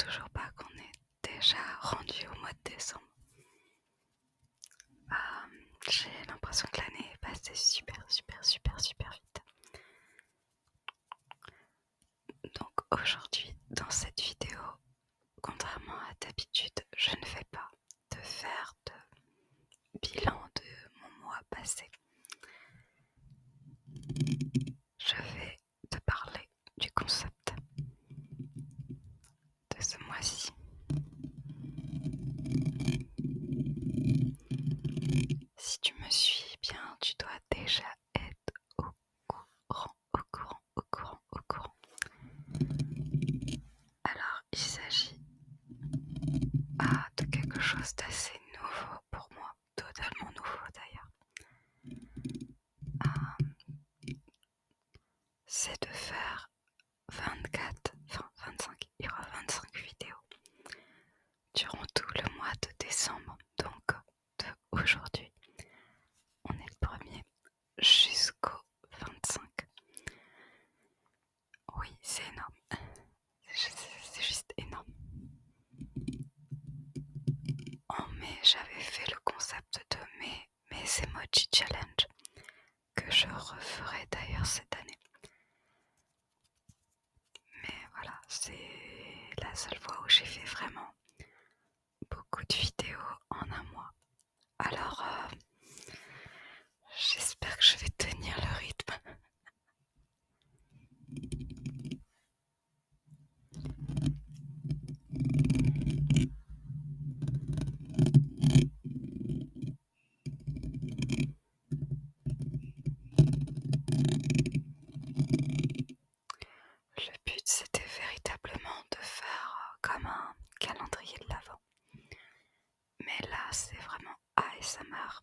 toujours pas qu'on est déjà rendu au mois de décembre. J'ai l'impression que l'année est passée super vite. Donc aujourd'hui, dans cette vidéo, contrairement à d'habitude, je ne vais pas te faire de bilan de mon mois passé. Je vais te parler du concept de ce mois-ci. Si tu me suis bien, tu dois déjà être au courant. Alors, il s'agit de quelque chose d'assez nouveau pour moi, totalement nouveau d'ailleurs. C'est de faire 25, il y aura 25 vidéos durant tout le mois de décembre. Donc, de aujourd'hui, on est le 1er jusqu'au 25. Oui, c'est énorme. C'est juste énorme. En mai, j'avais fait le concept de mes emoji challenge que je referai d'ailleurs cette année. Mais voilà, c'est la seule fois où j'ai fait vraiment beaucoup de vidéos en un mois. Alors, j'espère que je vais tenir le rythme. Le but, c'était véritablement de faire comme un calendrier de l'Avent. Mais là, c'est vraiment ASMR.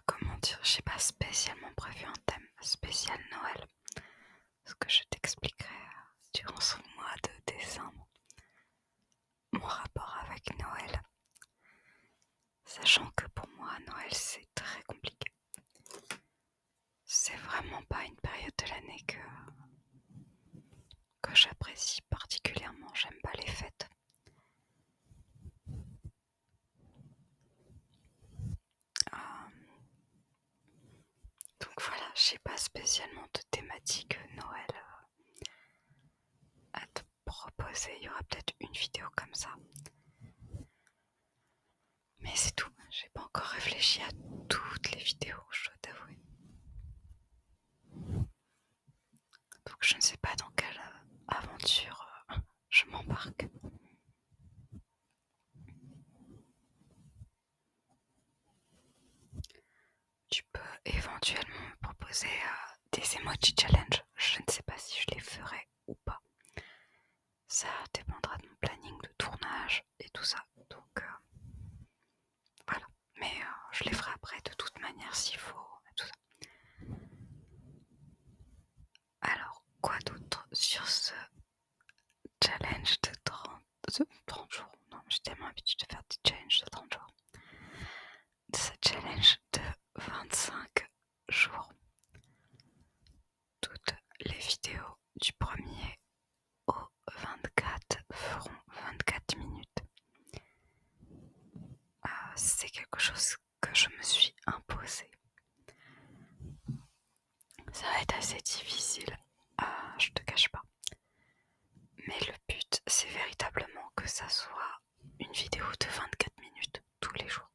Comment dire, j'ai pas spécialement prévu un thème spécial Noël. Ce que je t'expliquerai durant ce mois de décembre. Mon rapport avec Noël. Sachant que pour moi, Noël, c'est très compliqué. C'est vraiment pas une période de l'année que j'apprécie particulièrement. J'aime pas les fêtes. Donc voilà, j'ai pas spécialement de thématique Noël à te proposer. Il y aura peut-être une vidéo comme ça. Mais c'est tout. J'ai pas encore réfléchi à toutes les vidéos, je dois t'avouer. Donc je ne sais pas dans quelle aventure je m'embarque. Tu peux éventuellement me proposer des emoji challenge. Je ne sais pas si je les ferai ou pas. Ça dépendra de mon planning de tournage et tout ça. Donc voilà. Mais je les ferai après de toute manière s'il faut. Tout ça. Alors, quoi d'autre sur ce challenge de 30 jours? Non, j'ai tellement l'habitude de faire des challenges de 30 jours. Ce challenge de 25 jours. Toutes les vidéos du 1er au 24 feront 24 minutes. C'est quelque chose que je me suis imposé. Ça va être assez difficile, je te cache pas. Mais le but, c'est véritablement que ça soit une vidéo de 24 minutes tous les jours.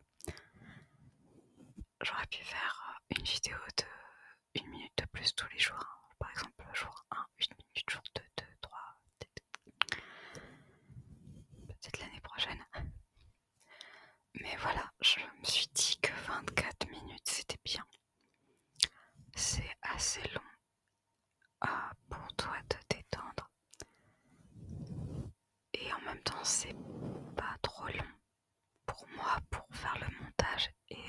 J'aurais pu faire une vidéo de 1 minute de plus tous les jours. Par exemple, jour 1, 1 minute, jour 2, 2, 3, peut-être l'année prochaine. Mais voilà, je me suis dit que 24 minutes, c'était bien. C'est assez long pour toi de détendre. Et en même temps, c'est pas trop long pour moi pour faire le montage et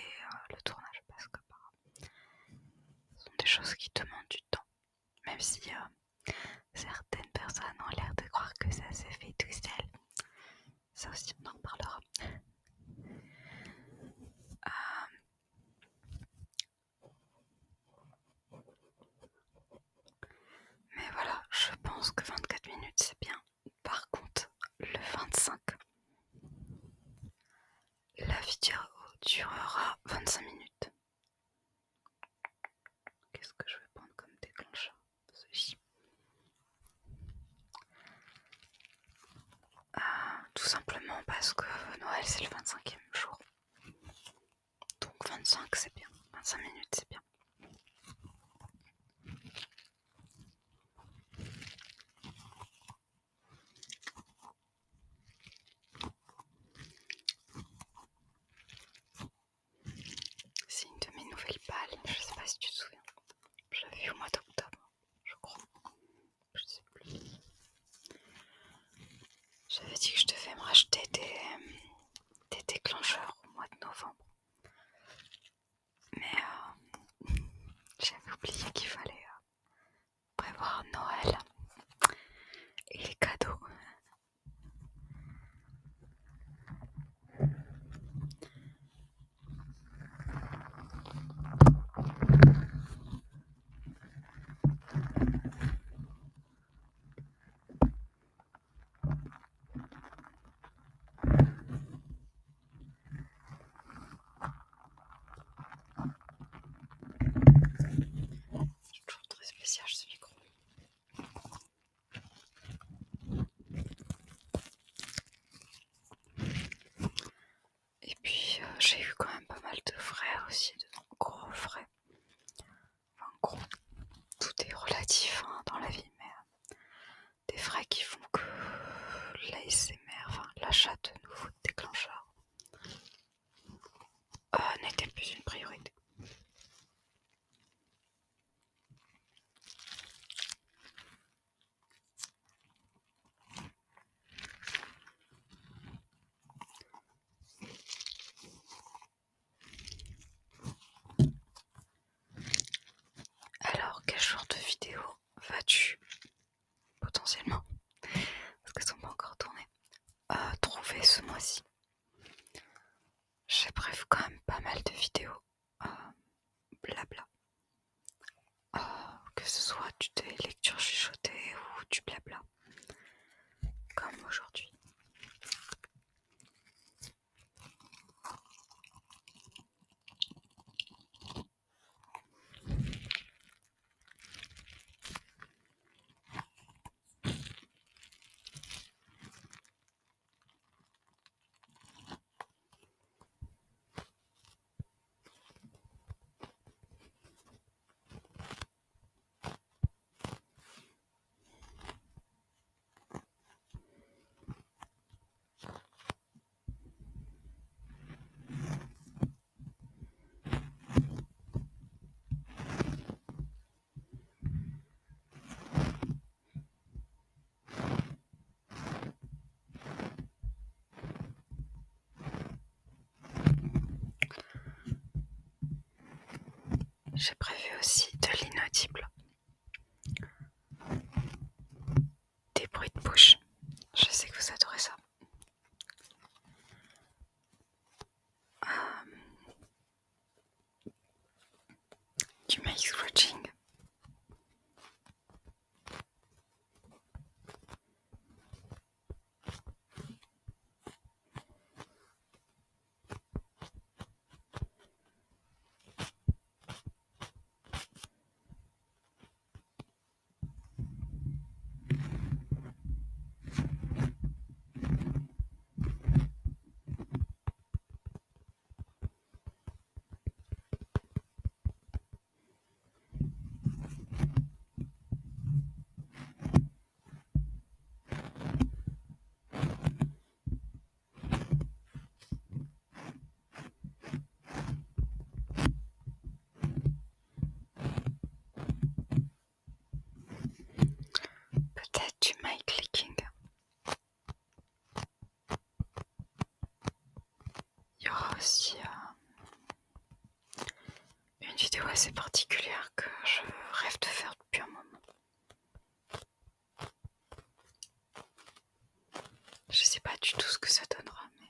le tournage parce que ce sont des choses qui demandent du temps. Même si certaines personnes ont l'air de croire que ça se fait tout seul. Ça aussi, on en reparlera. c'est le 25e jour. Donc 25 c'est bien, 25 minutes c'est bien. C'est une de mes nouvelles balles, je sais pas si tu te souviens. Je l'avais vu au mois d'octobre, je crois. Je sais plus. J'avais dit que je devais me racheter des déclencheurs au mois de novembre. Mais j'avais oublié qu'il fallait prévoir Noël et les cadeaux. C'est toujours très spécial ce micro. Et puis j'ai eu quand même pas mal de frais aussi, de gros frais. Enfin gros, tout est relatif dans la vie, mais des frais qui font que l'ASMR, enfin l'achat de nouveaux déclencheurs, n'était plus une priorité. Alors, quel genre de vidéo vas-tu potentiellement, parce qu'elles sont pas encore tournées, trouver ce mois-ci? J'ai prévu quand même pas mal de vidéos blabla. Que ce soit des lectures chuchotées ou du blabla, comme aujourd'hui. J'ai prévu aussi de l'inaudible, des bruits de bouche. Je sais que vous adorez ça. Du mic scratching. Peut-être du mic clicking. Il y aura aussi une vidéo assez particulière que je rêve de faire depuis un moment. Je sais pas du tout ce que ça donnera, mais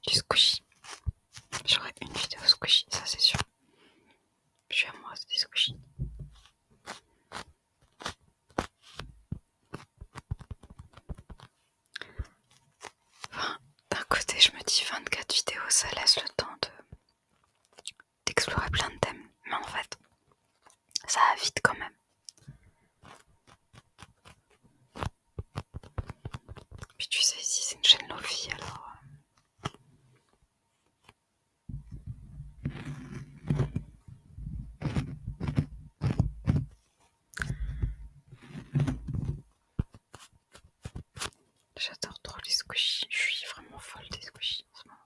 du squishy. J'aurai une vidéo squishy, ça c'est sûr. Je suis amoureuse des squishy. de vidéo, ça laisse le temps d'explorer plein de thèmes. Mais en fait, ça va vite quand même. Puis tu sais, ici c'est une chaîne Lofi, alors... J'adore trop les squishies, je suis vraiment folle des squishies en ce moment.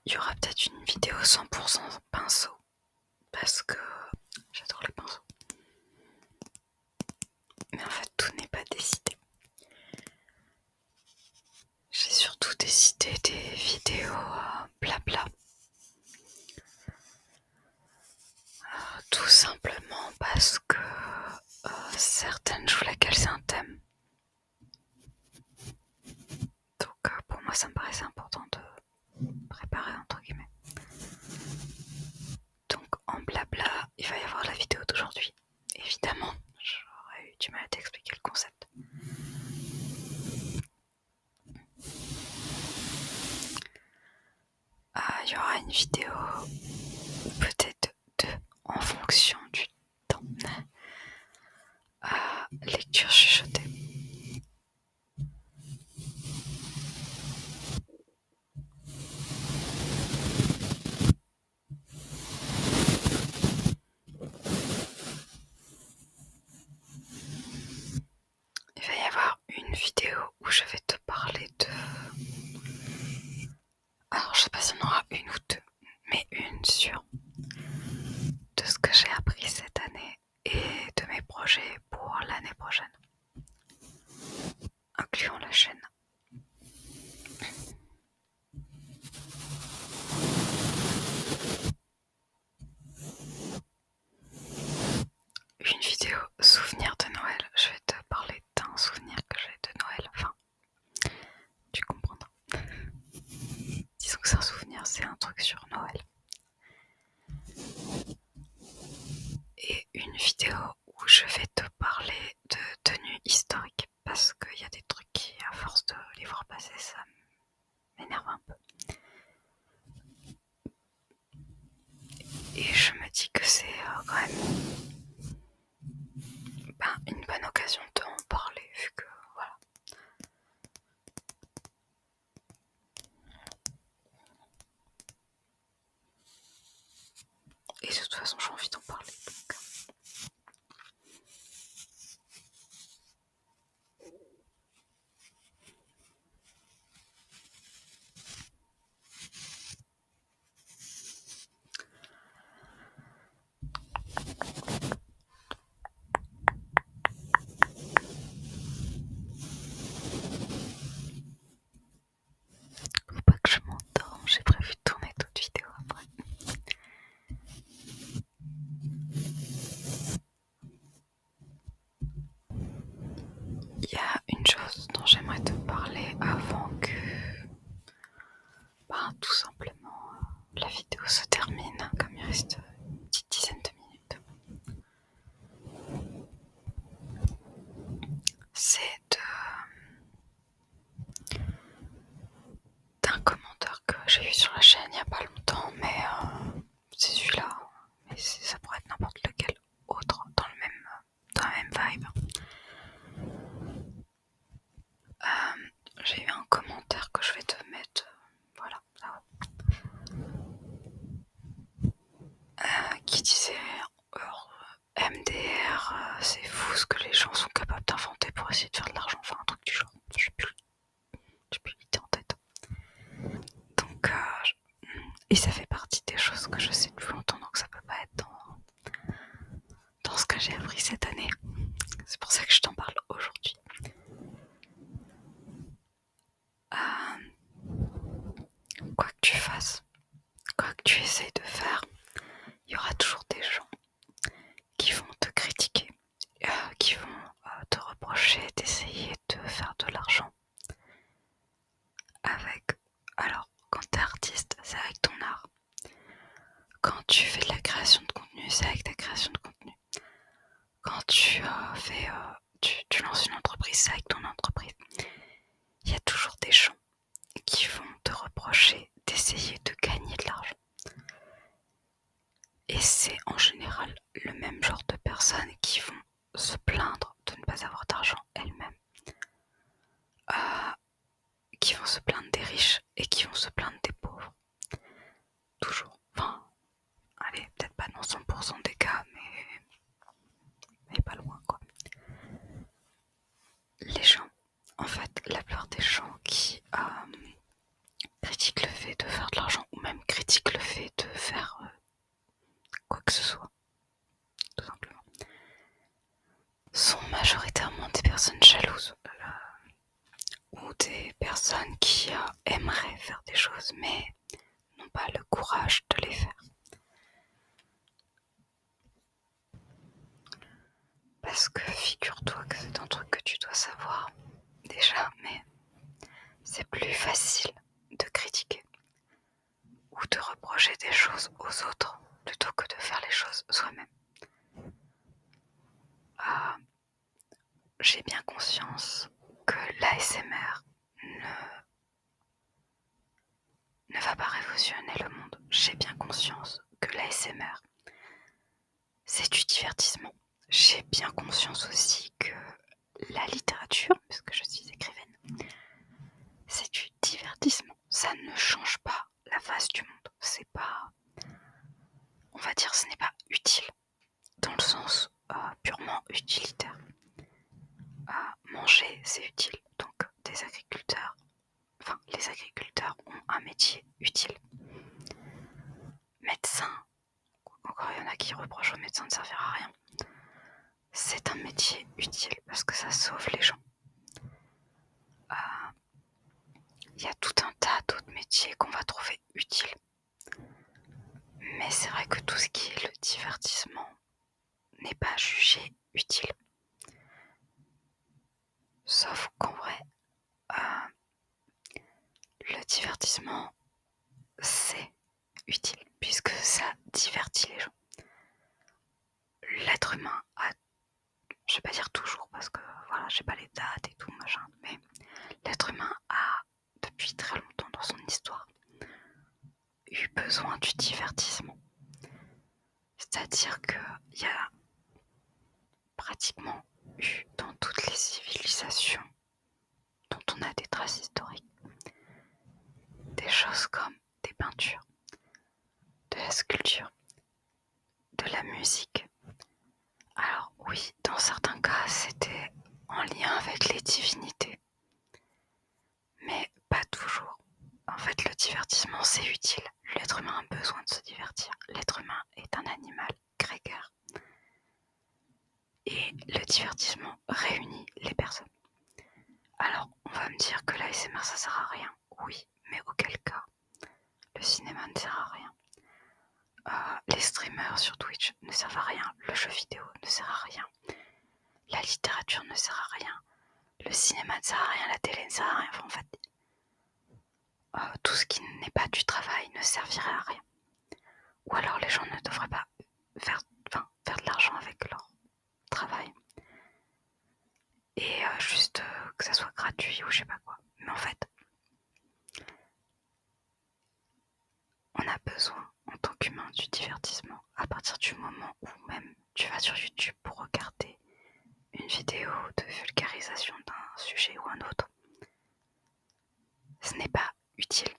Il y aura peut-être une vidéo 100% pinceau, parce que j'adore les pinceaux. Mais en fait, tout n'est pas décidé. J'ai surtout décidé des vidéos blabla. Tout simplement parce que certaines jouent laquelle c'est un thème. Donc pour moi, ça me paraissait important de préparer entre guillemets. Donc en blabla, il va y avoir la vidéo d'aujourd'hui. Évidemment, j'aurais eu du mal à t'expliquer le concept. Il y aura une vidéo, peut-être deux, en fonction du temps. Lecture chuchotée. Il va y avoir une vidéo où je vais te parler de... Alors je sais pas si on aura une ou deux, mais une sur de ce que j'ai appris cette année et de mes projets pour l'année prochaine, incluant la chaîne. Une vidéo souvenir de Noël, je vais te parler d'un souvenir que j'ai de Noël, enfin, tu comprendras. Disons que c'est un souvenir, c'est un truc sur Noël. Et une vidéo où je vais te parler de tenues historiques, parce qu'il y a des trucs qui, à force de les voir passer, ça m'énerve un peu. Et je me dis que c'est quand même une bonne occasion d'en parler, vu que voilà. Et de toute façon, j'ai envie d'en parler. Donc. Faut pas que je m'endorme, j'ai prévu de tourner d'autres vidéos après. Il y a une chose dont j'aimerais te parler avant que tout simplement la vidéo se termine, comme il reste une petite dizaine de minutes. C'est d'un commentaire que j'ai eu sur la chaîne il n'y a pas longtemps, mais c'est celui-là, mais ça pourrait être n'importe lequel autre dans la même vibe. J'ai eu un commentaire que je vais te mettre, voilà, là-haut, qui disait MDR, c'est fou ce que les gens sont capables d'inventer pour essayer de faire de l'argent, enfin un truc du genre, j'ai plus l'idée en tête. Donc, et ça fait partie des choses que je sais depuis longtemps, donc ça peut pas être dans ce que j'ai appris cette année. C'est pour ça que je t'en parle aujourd'hui. Quoi que tu fasses, quoi que tu essayes de faire, il y aura toujours des gens qui vont te critiquer, qui vont te reprocher d'essayer de faire de l'argent ça avec ton entreprise. Il y a toujours des gens qui vont te reprocher d'essayer de gagner de l'argent. Et c'est en général le même genre de personnes qui vont se plaindre de ne pas avoir d'argent elles-mêmes. Qui vont se plaindre des riches et qui vont se plaindre des pauvres. Toujours. Enfin, allez, peut-être pas dans 100% des cas, mais pas loin, quoi. Les gens, en fait, la plupart des gens qui critiquent le fait de faire de l'argent ou même critiquent le fait de faire quoi que ce soit, tout simplement, sont majoritairement des personnes jalouses ou des personnes qui aimeraient faire des choses mais n'ont pas le courage de les faire. Parce que figure-toi que c'est un truc que tu dois savoir déjà, mais c'est plus facile de critiquer ou de reprocher des choses aux autres plutôt que de faire les choses soi-même. J'ai bien conscience que l'ASMR ne va pas révolutionner le monde. J'ai bien conscience que l'ASMR, c'est du divertissement. J'ai bien conscience aussi que la littérature, puisque je suis écrivaine, c'est du divertissement. Ça ne change pas la face du monde. C'est pas, on va dire, ce n'est pas utile dans le sens purement utilitaire. Manger, c'est utile. Donc, les agriculteurs ont un métier utile. Médecin, encore il y en a qui reprochent aux médecins de servir à rien. C'est un métier utile parce que ça sauve les gens. Il y a tout un tas d'autres métiers qu'on va trouver utiles. Mais c'est vrai que tout ce qui est le divertissement n'est pas jugé utile. Sauf qu'en vrai, le divertissement, c'est utile puisque ça divertit les gens. L'être humain a, je vais pas dire toujours parce que voilà, j'ai pas les dates et tout machin, mais l'être humain a depuis très longtemps dans son histoire eu besoin du divertissement. C'est-à-dire qu'il y a pratiquement eu dans toutes les civilisations dont on a des traces historiques des choses comme des peintures, de la sculpture, de la musique. Alors oui, dans certains cas, c'était en lien avec les divinités, mais pas toujours. En fait, le divertissement, c'est utile. L'être humain a besoin de se divertir. L'être humain est un animal grégaire. Et le divertissement réunit les personnes. Alors, on va me dire que l'ASMR, ça sert à rien. Oui, mais auquel cas, le cinéma ne sert à rien. Les streamers sur Twitch ne servent à rien. Le jeu vidéo ne sert à rien. La littérature ne sert à rien. Le cinéma ne sert à rien. La télé ne sert à rien. Enfin, en fait, tout ce qui n'est pas du travail ne servirait à rien. Ou alors les gens ne devraient pas faire de l'argent avec leur travail. Et juste que ça soit gratuit ou je sais pas quoi. Mais en fait, on a besoin en tant qu'humain du divertissement à partir du moment où même tu vas sur YouTube pour regarder une vidéo de vulgarisation d'un sujet ou un autre. Ce n'est pas utile.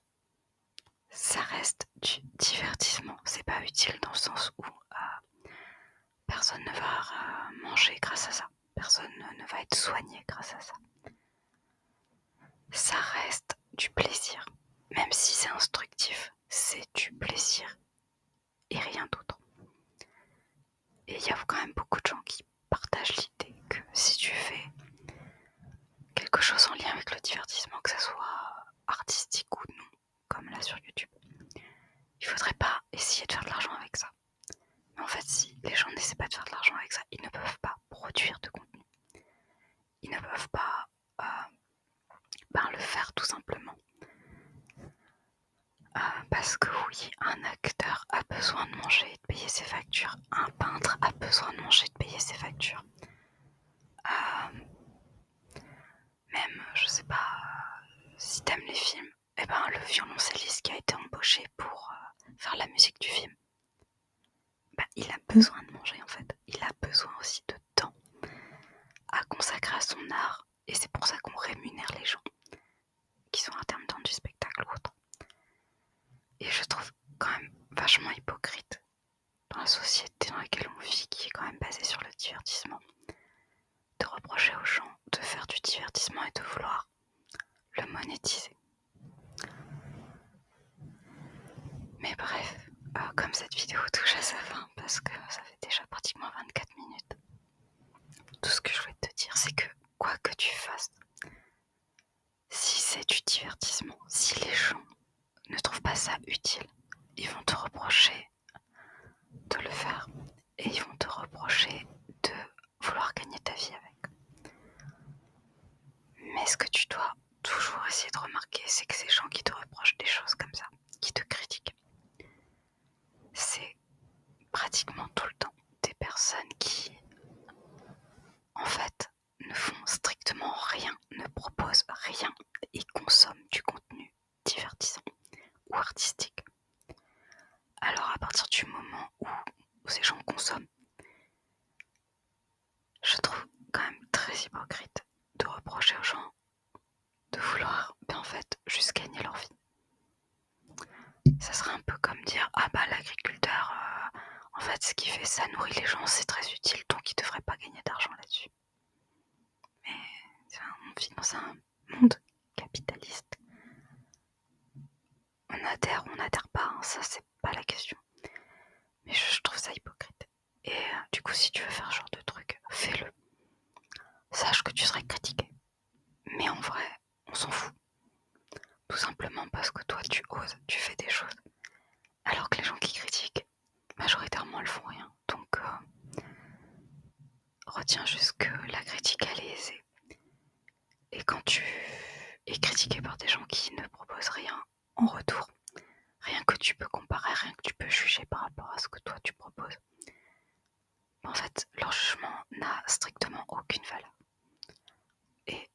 Ça reste du divertissement. C'est pas utile dans le sens où personne ne va manger grâce à ça. Personne ne va être soigné grâce à ça. Ça reste du plaisir. Même si c'est instructif, c'est du plaisir et rien d'autre. Et il y a quand même beaucoup de gens qui partagent l'idée que si tu fais quelque chose en lien avec le divertissement, que ça soit artistique ou non, comme là sur YouTube, il faudrait pas essayer de faire de l'argent avec ça. Mais en fait, si les gens n'essaient pas de faire de l'argent avec ça, ils ne peuvent pas produire de contenu. Ils ne peuvent pas le faire tout simplement. Parce que oui, un acteur a besoin de manger et de payer ses factures. Un peintre a besoin de manger et de payer ses factures. faire la musique du film, il a besoin de manger en fait. Il a besoin aussi de temps à consacrer à son art, et c'est pour ça qu'on rémunère les gens qui sont intermittents du spectacle ou autre. Et je trouve quand même vachement hypocrite dans la société dans laquelle on vit, qui est quand même basée sur le divertissement, de reprocher aux gens de faire du divertissement et de vouloir le monétiser. Mais bref, comme cette vidéo touche à sa fin, parce que ça fait déjà pratiquement 24 minutes, tout ce que je voulais te dire, c'est que quoi que tu fasses, si c'est du divertissement, si les gens ne trouvent pas ça utile, ils vont te reprocher de le faire et ils vont te reprocher de vouloir gagner ta vie avec. Mais ce que tu dois toujours essayer de remarquer, c'est que ces gens qui te reprochent des choses comme ça, qui te critiquent, c'est pratiquement tout le temps des personnes qui, en fait, ne font strictement rien, ne proposent rien et consomment du contenu divertissant ou artistique. Alors à partir du moment où ces gens consomment, je trouve quand même très hypocrite de reprocher aux gens de vouloir en fait juste gagner leur vie. Ça serait un peu comme dire l'agriculteur, en fait ce qu'il fait ça nourrit les gens, c'est très utile, donc il devrait pas gagner d'argent là-dessus. Mais on vit dans un monde capitaliste. On adhère ou on n'adhère pas, ça c'est pas la question. Mais je trouve ça hypocrite. Et du coup si tu veux faire ce genre de truc, fais-le. Sache que tu serais critiqué. Mais en vrai, on s'en fout. Tout simplement parce que toi tu oses, tu fais des choses. Alors que les gens qui critiquent, majoritairement elles font rien. Donc retiens juste que la critique elle est aisée. Et quand tu es critiqué par des gens qui ne proposent rien en retour, rien que tu peux comparer, rien que tu peux juger par rapport à ce que toi tu proposes, en fait leur jugement n'a strictement aucune valeur. Et